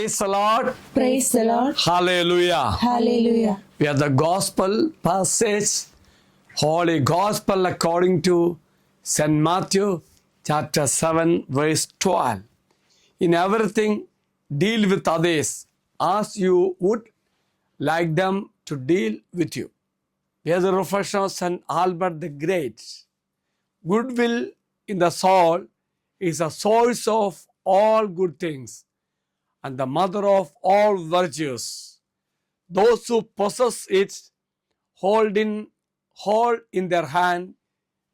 Praise the Lord. Praise the Lord. Hallelujah. Hallelujah. We are the gospel passage, Holy Gospel according to St. Matthew chapter 7 verse 12. In everything, deal with others as you would like them to deal with you. Here is a reflection of St. Albert the Great. Goodwill in the soul is a source of all good things and the mother of all virtues. Those who possess it hold in their hand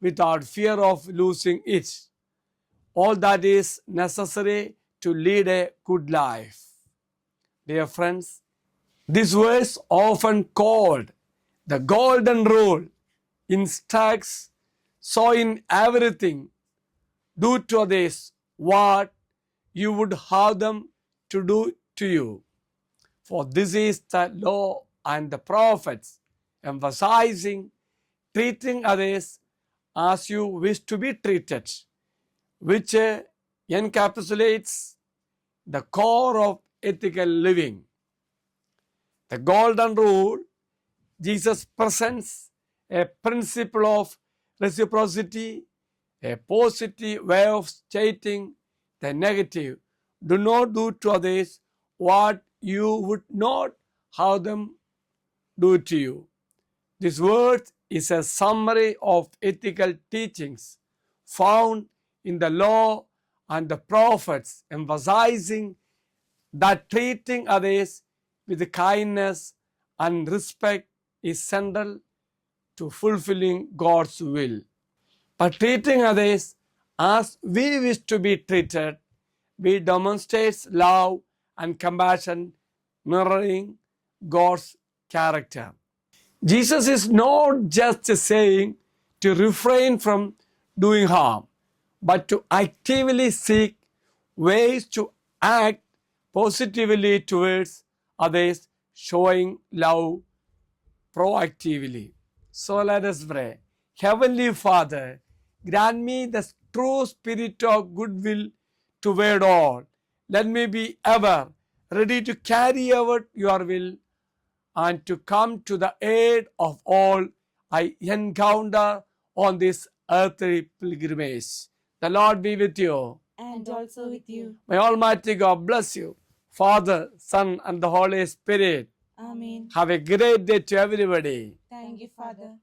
without fear of losing it. All that is necessary to lead a good life. Dear friends, this verse, often called the golden rule, instructs, so in everything, do to others what you would have them to do to you. For this is the law and the prophets, emphasizing treating others as you wish to be treated, which encapsulates the core of ethical living. The golden rule, Jesus presents a principle of reciprocity, a positive way of stating the negative. Do not do to others what you would not have them do to you. This word is a summary of ethical teachings found in the law and the prophets, emphasizing that treating others with kindness and respect is central to fulfilling God's will. By treating others as we wish to be treated, we demonstrate love and compassion, mirroring God's character. Jesus is not just saying to refrain from doing harm, but to actively seek ways to act positively towards others, showing love proactively. So let us pray. Heavenly Father, grant me the true spirit of goodwill toward all. Let me be ever ready to carry out your will and to come to the aid of all I encounter on this earthly pilgrimage. The Lord be with you. And also with you. May Almighty God bless you, Father, Son, and the Holy Spirit. Amen. Have a great day to everybody. Thank you, Father.